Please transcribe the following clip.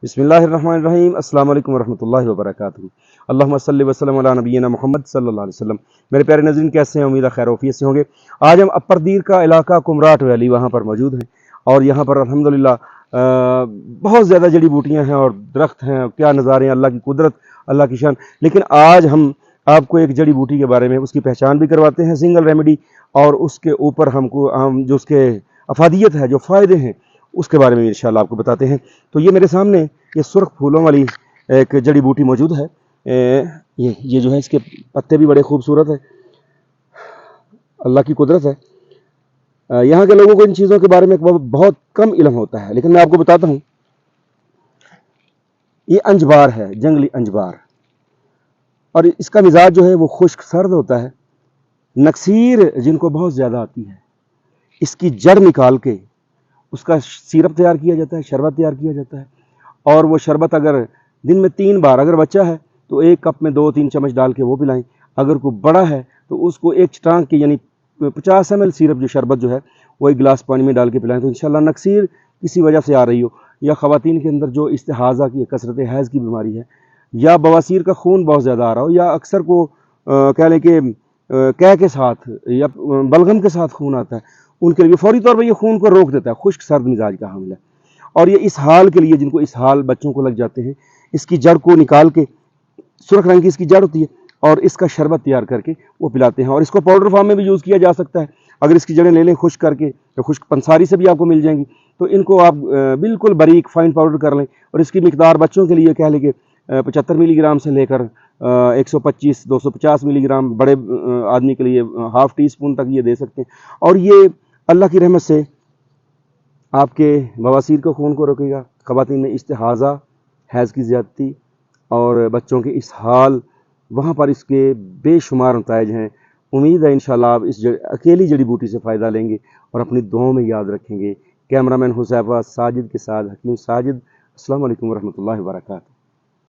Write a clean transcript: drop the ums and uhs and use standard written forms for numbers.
بسم اللہ الرحمن الرحیم۔ السلام علیکم ورحمۃ اللہ وبرکاتہ۔ اللہم صلی وسلم علی نبینا محمد صلی اللہ علیہ وسلم۔ میرے پیارے ناظرین، کیسے ہیں؟ امید ہے خیر وعافیت سے ہوں گے۔ آج ہم اپر دیر کا علاقہ کمراٹ ویلی وہاں پر موجود ہیں، اور یہاں پر الحمدللہ بہت زیادہ جڑی بوٹیاں ہیں اور درخت ہیں، کیا نظارے ہیں، اللہ کی قدرت، اللہ کی شان۔ لیکن آج ہم آپ کو ایک جڑی بوٹی کے بارے میں اس کی پہچان بھی کرواتے ہیں، سنگل ریمیڈی، اور اس کے اوپر ہم جو اس کے افادیت ہے، جو فائدے ہیں، اس کے بارے میں انشاءاللہ آپ کو بتاتے ہیں۔ تو یہ میرے سامنے یہ سرخ پھولوں والی ایک جڑی بوٹی موجود ہے۔ یہ جو ہے، اس کے پتے بھی بڑے خوبصورت ہیں، اللہ کی قدرت ہے۔ یہاں کے لوگوں کو ان چیزوں کے بارے میں بہت کم علم ہوتا ہے، لیکن میں آپ کو بتاتا ہوں۔ یہ انجبار ہے، جنگلی انجبار، اور اس کا مزاج جو ہے وہ خشک سرد ہوتا ہے۔ نکسیر جن کو بہت زیادہ آتی ہے، اس کی جڑ نکال کے اس کا سیرپ تیار کیا جاتا ہے، شربت تیار کیا جاتا ہے، اور وہ شربت اگر دن میں 3 بار، اگر بچہ ہے تو 1 کپ میں 2-3 چمچ ڈال کے وہ پلائیں، اگر کوئی بڑا ہے تو اس کو ایک چٹانک کے یعنی 50 ml سیرپ جو شربت جو ہے وہ 1 گلاس پانی میں ڈال کے پلائیں، تو انشاءاللہ نکسیر کسی وجہ سے آ رہی ہو، یا خواتین کے اندر جو استحاضہ کی کثرت حیض کی بیماری ہے، یا بواسیر کا خون بہت زیادہ آ رہا ہو، یا اکثر کو کہہ لیں کہ قے کے ساتھ یا بلغم کے ساتھ خون آتا ہے، ان کے لیے فوری طور پر یہ خون کو روک دیتا ہے، خشک سرد مزاج کا حامل ہے۔ اور یہ اسہال کے لیے، جن کو اسہال بچوں کو لگ جاتے ہیں، اس کی جڑ کو نکال کے، سرخ رنگ کی اس کی جڑ ہوتی ہے، اور اس کا شربت تیار کر کے وہ پلاتے ہیں، اور اس کو پاؤڈر فارم میں بھی یوز کیا جا سکتا ہے۔ اگر اس کی جڑیں لے لیں خشک کر کے، تو خشک پنساری سے بھی آپ کو مل جائیں گی، تو ان کو آپ بالکل باریک فائن پاؤڈر کر لیں، اور اس کی مقدار بچوں کے لیے کہہ لیں کہ 75 ملی گرام سے لے کر 125-250 ملی گرام، بڑے آدمی کے لیے ½ ٹی اسپون تک یہ دے سکتے ہیں، اور یہ اللہ کی رحمت سے آپ کے بواسیر کے خون کو روکے گا، خواتین میں استحاضہ، حیض کی زیادتی، اور بچوں کے اسہال، وہاں پر اس کے بے شمار نتائج ہیں۔ امید ہے انشاءاللہ آپ اس اکیلی جڑی بوٹی سے فائدہ لیں گے اور اپنی دعاؤں میں یاد رکھیں گے۔ کیمرہ مین حذیفہ ساجد کے ساتھ حکیم ساجد۔ السلام علیکم ورحمۃ اللہ وبرکاتہ۔